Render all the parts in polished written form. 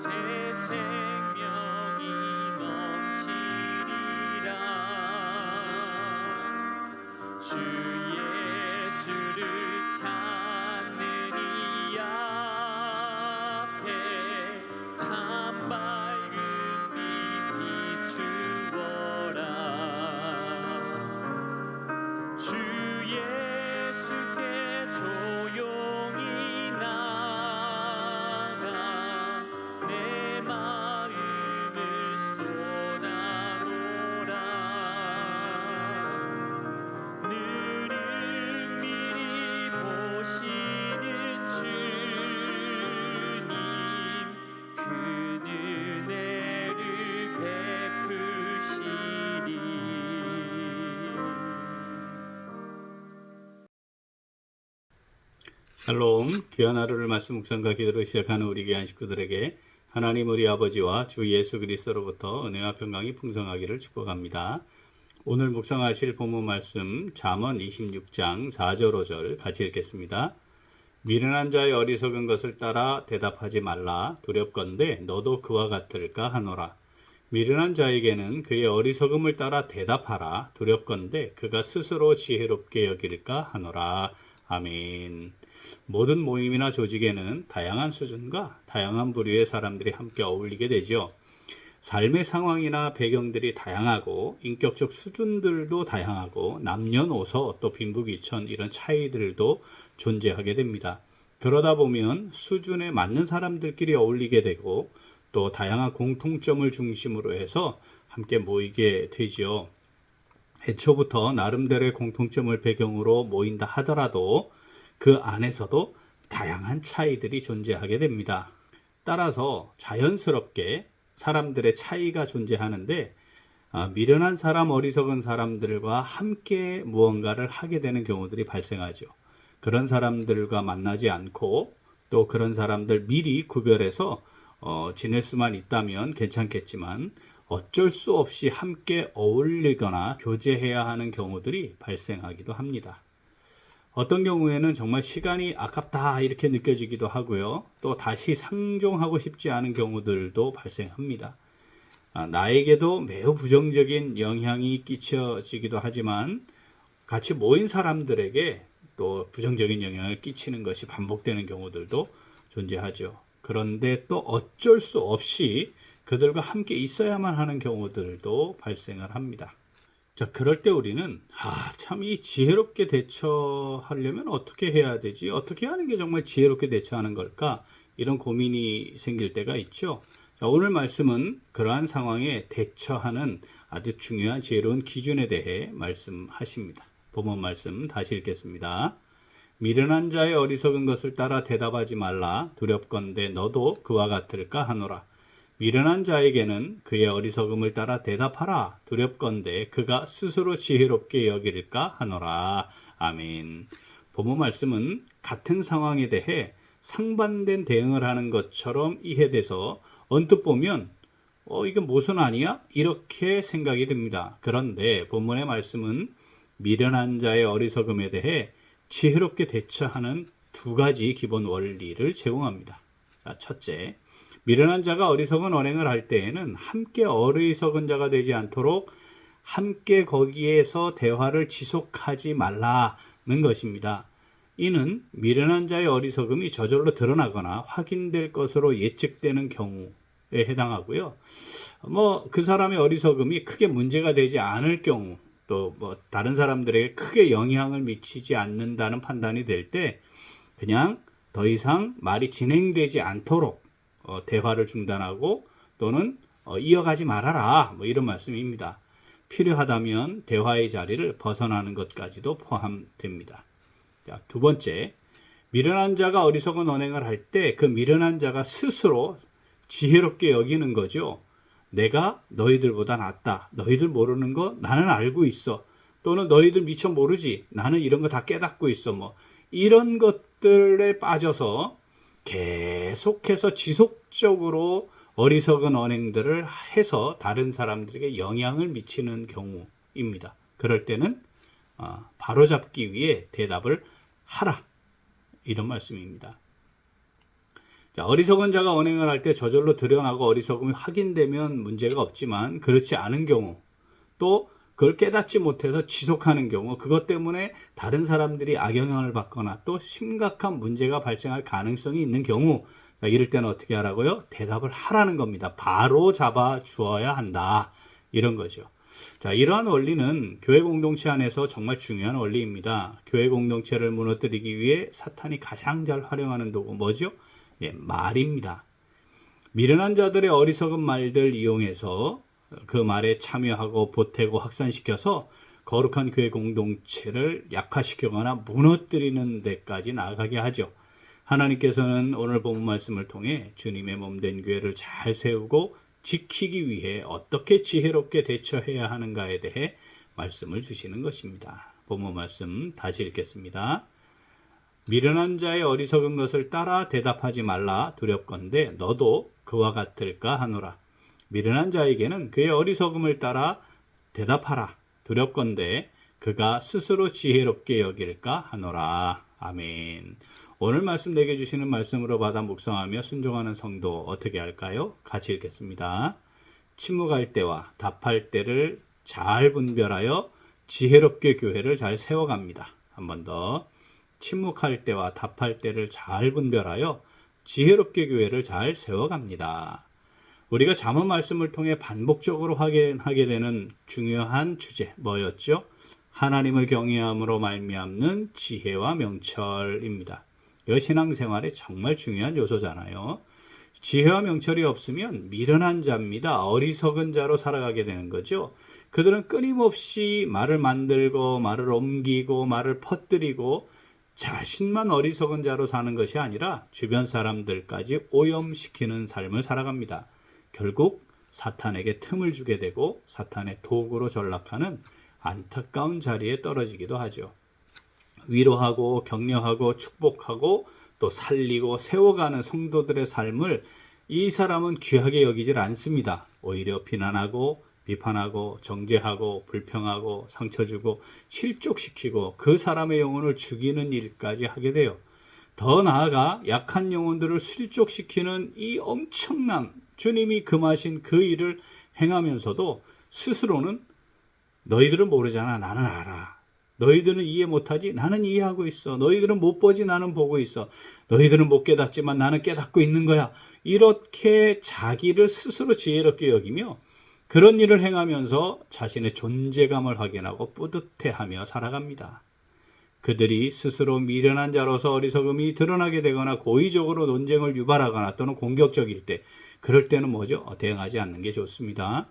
새 생명이 넘치리라. 주 예수를 찾는 이 앞에 참 밝은 빛 비추어라. 주 예수께 조용히 나가 내 마음을 쏟아놓으라. 늘 은밀히 보시는 주님, 그 은혜를 베푸시리. 샬롬, 귀한 하루를 말씀 묵상과 기도로 시작하는 우리 귀한 식구들에게 하나님 우리 아버지와 주 예수 그리스도로부터 은혜와 평강이 풍성하기를 축복합니다. 오늘 묵상하실 본문 말씀 잠언 26장 4절 5절 같이 읽겠습니다. 미련한 자의 어리석은 것을 따라 대답하지 말라. 두렵건대 너도 그와 같을까 하노라. 미련한 자에게는 그의 어리석음을 따라 대답하라. 두렵건대 그가 스스로 지혜롭게 여길까 하노라. 아멘. 모든 모임이나 조직에는 다양한 수준과 다양한 부류의 사람들이 함께 어울리게 되죠. 삶의 상황이나 배경들이 다양하고 인격적 수준들도 다양하고 남녀노소 또 빈부귀천 이런 차이들도 존재하게 됩니다. 그러다 보면 수준에 맞는 사람들끼리 어울리게 되고 또 다양한 공통점을 중심으로 해서 함께 모이게 되죠. 애초부터 나름대로의 공통점을 배경으로 모인다 하더라도 그 안에서도 다양한 차이들이 존재하게 됩니다. 따라서 자연스럽게 사람들의 차이가 존재하는데 미련한 사람, 어리석은 사람들과 함께 무언가를 하게 되는 경우들이 발생하죠. 그런 사람들과 만나지 않고 또 그런 사람들 미리 구별해서 지낼 수만 있다면 괜찮겠지만 어쩔 수 없이 함께 어울리거나 교제해야 하는 경우들이 발생하기도 합니다. 어떤 경우에는 정말 시간이 아깝다 이렇게 느껴지기도 하고요. 또 다시 상종하고 싶지 않은 경우들도 발생합니다. 나에게도 매우 부정적인 영향이 끼쳐지기도 하지만 같이 모인 사람들에게 또 부정적인 영향을 끼치는 것이 반복되는 경우들도 존재하죠. 그런데 또 어쩔 수 없이 그들과 함께 있어야만 하는 경우들도 발생을 합니다. 자, 그럴 때 우리는 참 이 지혜롭게 대처하려면 어떻게 해야 되지? 어떻게 하는 게 정말 지혜롭게 대처하는 걸까? 이런 고민이 생길 때가 있죠. 자, 오늘 말씀은 그러한 상황에 대처하는 아주 중요한 지혜로운 기준에 대해 말씀하십니다. 본문 말씀 다시 읽겠습니다. 미련한 자의 어리석은 것을 따라 대답하지 말라. 두렵건대 너도 그와 같을까 하노라. 미련한 자에게는 그의 어리석음을 따라 대답하라. 두렵건대 그가 스스로 지혜롭게 여길까 하노라. 아멘. 본문 말씀은 같은 상황에 대해 상반된 대응을 하는 것처럼 이해돼서 언뜻 보면 이게 모순 아니야? 이렇게 생각이 듭니다. 그런데 본문의 말씀은 미련한 자의 어리석음에 대해 지혜롭게 대처하는 두 가지 기본 원리를 제공합니다. 자, 첫째, 미련한 자가 어리석은 언행을 할 때에는 함께 어리석은 자가 되지 않도록 함께 거기에서 대화를 지속하지 말라는 것입니다. 이는 미련한 자의 어리석음이 저절로 드러나거나 확인될 것으로 예측되는 경우에 해당하고요. 그 사람의 어리석음이 크게 문제가 되지 않을 경우 또 다른 사람들에게 크게 영향을 미치지 않는다는 판단이 될 때 그냥 더 이상 말이 진행되지 않도록 대화를 중단하고 또는 이어가지 말아라 이런 말씀입니다. 필요하다면 대화의 자리를 벗어나는 것까지도 포함됩니다. 자, 두 번째, 미련한 자가 어리석은 언행을 할 때 그 미련한 자가 스스로 지혜롭게 여기는 거죠. 내가 너희들보다 낫다. 너희들 모르는 거 나는 알고 있어. 또는 너희들 미처 모르지. 나는 이런 거 다 깨닫고 있어. 이런 것들에 빠져서 계속해서 지속적으로 어리석은 언행들을 해서 다른 사람들에게 영향을 미치는 경우입니다. 그럴 때는 바로잡기 위해 대답을 하라. 이런 말씀입니다. 자, 어리석은 자가 언행을 할 때 저절로 드러나고 어리석음이 확인되면 문제가 없지만 그렇지 않은 경우, 또 그걸 깨닫지 못해서 지속하는 경우, 그것 때문에 다른 사람들이 악영향을 받거나 또 심각한 문제가 발생할 가능성이 있는 경우, 자, 이럴 때는 어떻게 하라고요? 대답을 하라는 겁니다. 바로 잡아 주어야 한다. 이런 거죠. 자, 이러한 원리는 교회 공동체 안에서 정말 중요한 원리입니다. 교회 공동체를 무너뜨리기 위해 사탄이 가장 잘 활용하는 도구 뭐죠? 예, 말입니다. 미련한 자들의 어리석은 말들 이용해서 그 말에 참여하고 보태고 확산시켜서 거룩한 교회 공동체를 약화시키거나 무너뜨리는 데까지 나아가게 하죠. 하나님께서는 오늘 본문 말씀을 통해 주님의 몸된 교회를 잘 세우고 지키기 위해 어떻게 지혜롭게 대처해야 하는가에 대해 말씀을 주시는 것입니다. 본문 말씀 다시 읽겠습니다. 미련한 자의 어리석은 것을 따라 대답하지 말라 두렵건대 너도 그와 같을까 하노라. 미련한 자에게는 그의 어리석음을 따라 대답하라 두렵건대 그가 스스로 지혜롭게 여길까 하노라. 아멘. 오늘 말씀 내게 주시는 말씀으로 받아 묵상하며 순종하는 성도 어떻게 할까요? 같이 읽겠습니다. 침묵할 때와 답할 때를 잘 분별하여 지혜롭게 교회를 잘 세워갑니다. 한 번 더. 침묵할 때와 답할 때를 잘 분별하여 지혜롭게 교회를 잘 세워갑니다. 우리가 잠언 말씀을 통해 반복적으로 확인하게 되는 중요한 주제 뭐였죠? 하나님을 경외함으로 말미암는 지혜와 명철입니다. 이거 신앙생활에 정말 중요한 요소잖아요. 지혜와 명철이 없으면 미련한 자입니다. 어리석은 자로 살아가게 되는 거죠. 그들은 끊임없이 말을 만들고 말을 옮기고 말을 퍼뜨리고 자신만 어리석은 자로 사는 것이 아니라 주변 사람들까지 오염시키는 삶을 살아갑니다. 결국 사탄에게 틈을 주게 되고 사탄의 도구로 전락하는 안타까운 자리에 떨어지기도 하죠. 위로하고 격려하고 축복하고 또 살리고 세워가는 성도들의 삶을 이 사람은 귀하게 여기질 않습니다. 오히려 비난하고 비판하고 정죄하고 불평하고 상처 주고 실족시키고 그 사람의 영혼을 죽이는 일까지 하게 돼요. 더 나아가 약한 영혼들을 실족시키는 이 엄청난 주님이 금하신 그 일을 행하면서도 스스로는 너희들은 모르잖아. 나는 알아. 너희들은 이해 못하지? 나는 이해하고 있어. 너희들은 못 보지? 나는 보고 있어. 너희들은 못 깨닫지만 나는 깨닫고 있는 거야. 이렇게 자기를 스스로 지혜롭게 여기며 그런 일을 행하면서 자신의 존재감을 확인하고 뿌듯해하며 살아갑니다. 그들이 스스로 미련한 자로서 어리석음이 드러나게 되거나 고의적으로 논쟁을 유발하거나 또는 공격적일 때 그럴 때는 뭐죠? 대응하지 않는 게 좋습니다.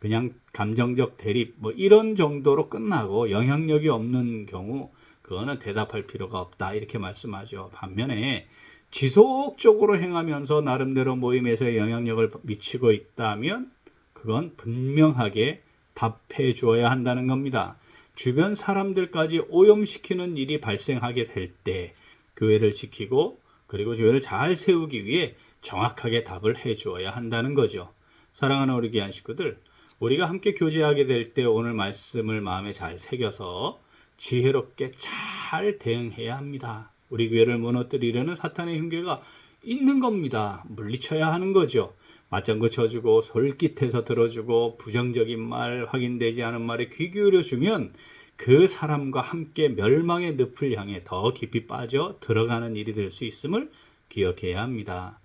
그냥 감정적 대립 이런 정도로 끝나고 영향력이 없는 경우 그거는 대답할 필요가 없다 이렇게 말씀하죠. 반면에 지속적으로 행하면서 나름대로 모임에서 영향력을 미치고 있다면 그건 분명하게 답해 주어야 한다는 겁니다. 주변 사람들까지 오염시키는 일이 발생하게 될 때 교회를 지키고 그리고 교회를 잘 세우기 위해 정확하게 답을 해 주어야 한다는 거죠. 사랑하는 우리 귀한 식구들, 우리가 함께 교제하게 될 때 오늘 말씀을 마음에 잘 새겨서 지혜롭게 잘 대응해야 합니다. 우리 교회를 무너뜨리려는 사탄의 흉계가 있는 겁니다. 물리쳐야 하는 거죠. 맞장구 쳐주고 솔깃해서 들어주고 부정적인 말, 확인되지 않은 말에 귀 기울여주면 그 사람과 함께 멸망의 늪을 향해 더 깊이 빠져 들어가는 일이 될 수 있음을 기억해야 합니다.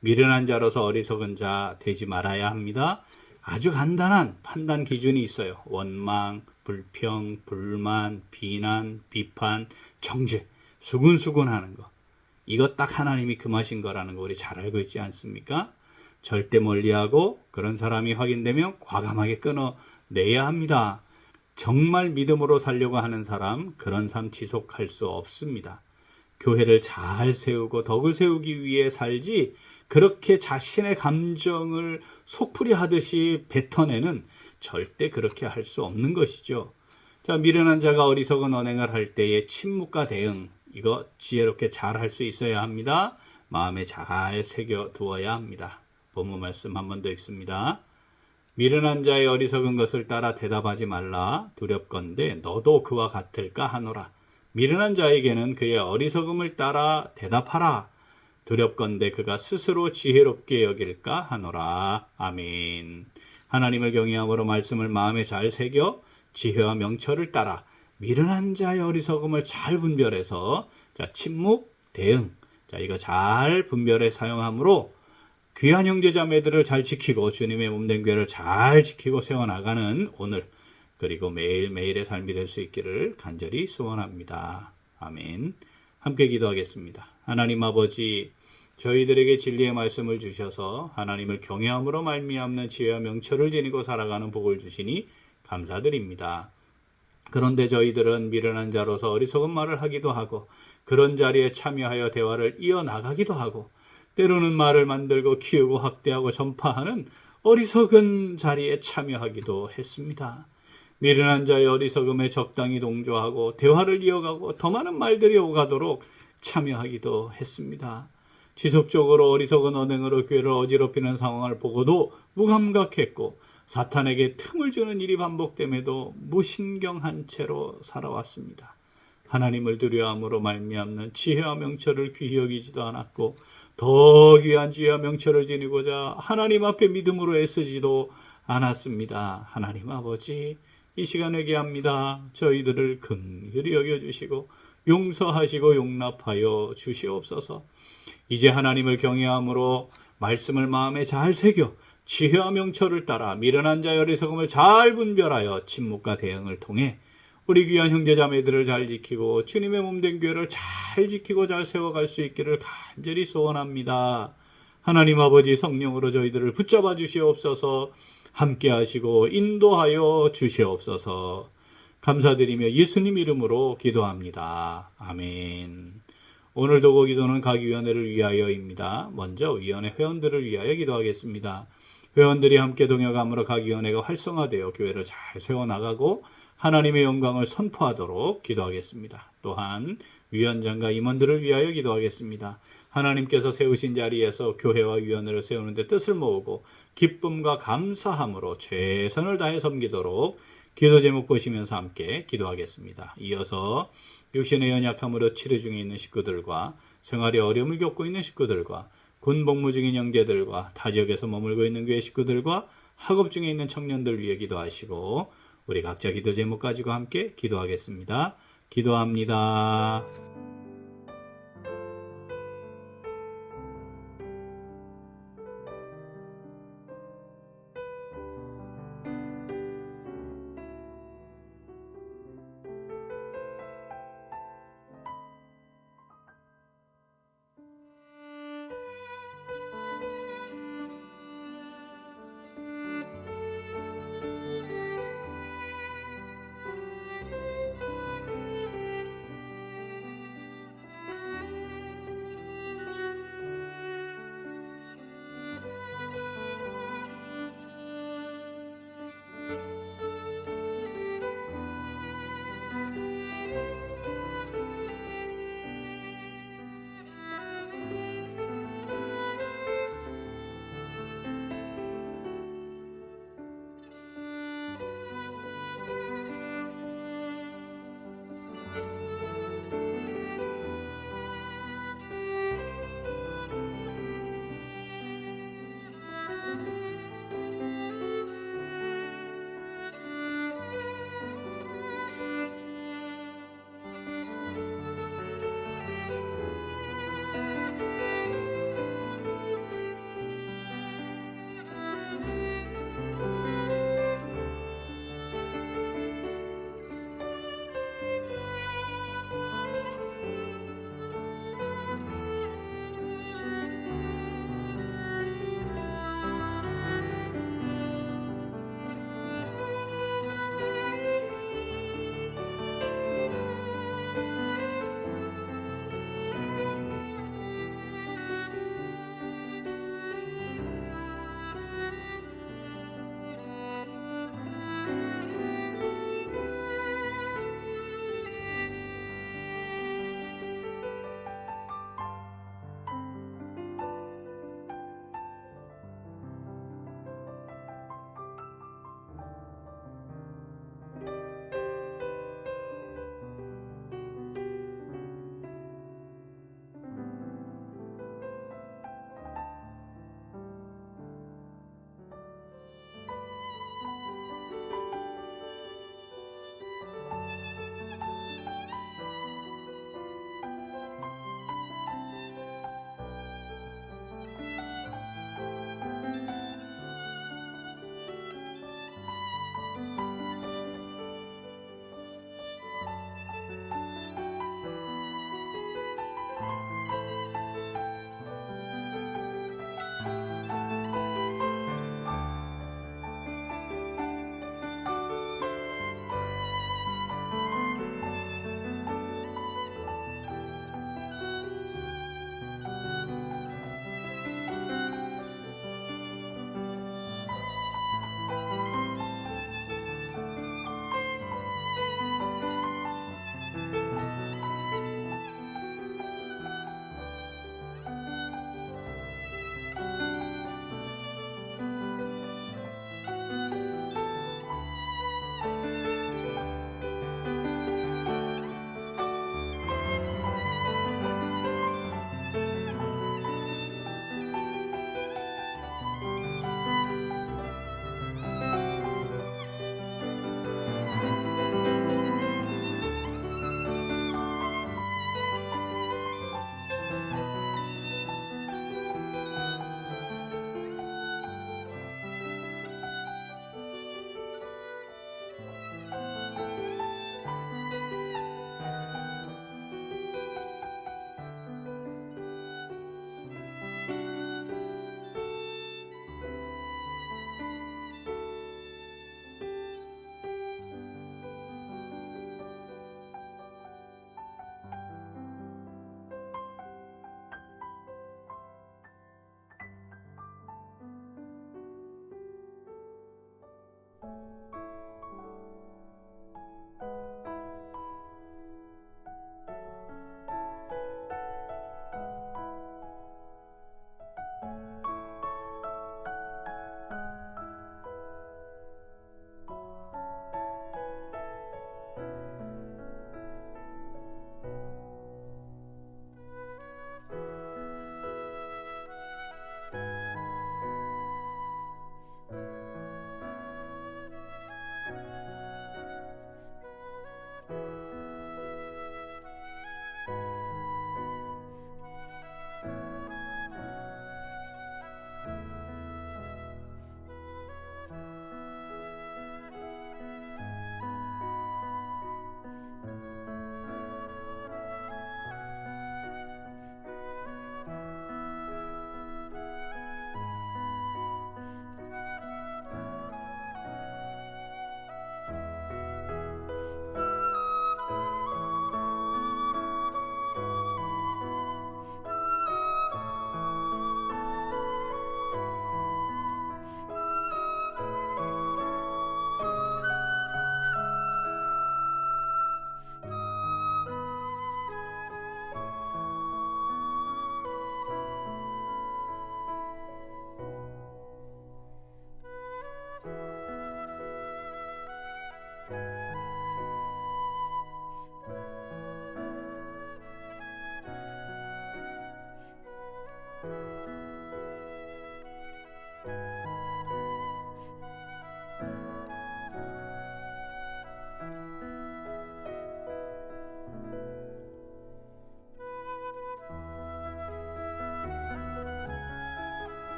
미련한 자로서 어리석은 자 되지 말아야 합니다. 아주 간단한 판단 기준이 있어요. 원망, 불평, 불만, 비난, 비판, 정죄, 수군수군하는 거. 이거 딱 하나님이 금하신 거라는 거 우리 잘 알고 있지 않습니까? 절대 멀리하고 그런 사람이 확인되면 과감하게 끊어내야 합니다. 정말 믿음으로 살려고 하는 사람, 그런 삶 지속할 수 없습니다. 교회를 잘 세우고 덕을 세우기 위해 살지 그렇게 자신의 감정을 속풀이 하듯이 뱉어내는 절대 그렇게 할 수 없는 것이죠. 자, 미련한 자가 어리석은 언행을 할 때의 침묵과 대응, 이거 지혜롭게 잘 할 수 있어야 합니다. 마음에 잘 새겨두어야 합니다. 본문 말씀 한 번 더 읽습니다. 미련한 자의 어리석은 것을 따라 대답하지 말라. 두렵건대 너도 그와 같을까 하노라. 미련한 자에게는 그의 어리석음을 따라 대답하라. 두렵건대 그가 스스로 지혜롭게 여길까 하노라. 아멘. 하나님을 경외함으로 말씀을 마음에 잘 새겨 지혜와 명철을 따라 미련한 자의 어리석음을 잘 분별해서 침묵, 대응, 이거 잘 분별해 사용함으로 귀한 형제자매들을 잘 지키고 주님의 몸된 교회를 잘 지키고 세워나가는 오늘 그리고 매일매일의 삶이 될 수 있기를 간절히 소원합니다. 아멘. 함께 기도하겠습니다. 하나님 아버지, 저희들에게 진리의 말씀을 주셔서 하나님을 경외함으로 말미암는 지혜와 명철을 지니고 살아가는 복을 주시니 감사드립니다. 그런데 저희들은 미련한 자로서 어리석은 말을 하기도 하고 그런 자리에 참여하여 대화를 이어나가기도 하고 때로는 말을 만들고 키우고 확대하고 전파하는 어리석은 자리에 참여하기도 했습니다. 미련한 자의 어리석음에 적당히 동조하고 대화를 이어가고 더 많은 말들이 오가도록 참여하기도 했습니다. 지속적으로 어리석은 언행으로 교회를 어지럽히는 상황을 보고도 무감각했고 사탄에게 틈을 주는 일이 반복됨에도 무신경한 채로 살아왔습니다. 하나님을 두려워함으로 말미암는 지혜와 명철을 귀히 여기지도 않았고 더 귀한 지혜와 명철을 지니고자 하나님 앞에 믿음으로 애쓰지도 않았습니다. 하나님 아버지, 이 시간에 기합니다. 저희들을 긍휼히 여겨주시고 용서하시고 용납하여 주시옵소서. 이제 하나님을 경외함으로 말씀을 마음에 잘 새겨 지혜와 명철을 따라 미련한 자의 어리석음을 잘 분별하여 침묵과 대응을 통해 우리 귀한 형제자매들을 잘 지키고 주님의 몸된 교회를 잘 지키고 잘 세워갈 수 있기를 간절히 소원합니다. 하나님 아버지, 성령으로 저희들을 붙잡아 주시옵소서. 함께 하시고 인도하여 주시옵소서. 감사드리며 예수님 이름으로 기도합니다. 아멘. 오늘 도고 기도는 각 위원회를 위하여입니다. 먼저 위원회 회원들을 위하여 기도하겠습니다. 회원들이 함께 동역함으로 각 위원회가 활성화되어 교회를 잘 세워나가고 하나님의 영광을 선포하도록 기도하겠습니다. 또한 위원장과 임원들을 위하여 기도하겠습니다. 하나님께서 세우신 자리에서 교회와 위원회를 세우는 데 뜻을 모으고 기쁨과 감사함으로 최선을 다해 섬기도록 기도 제목 보시면서 함께 기도하겠습니다. 이어서 육신의 연약함으로 치료 중에 있는 식구들과 생활에 어려움을 겪고 있는 식구들과 군 복무 중인 형제들과 타 지역에서 머물고 있는 교회 식구들과 학업 중에 있는 청년들 위해 기도하시고 우리 각자 기도 제목 가지고 함께 기도하겠습니다. 기도합니다.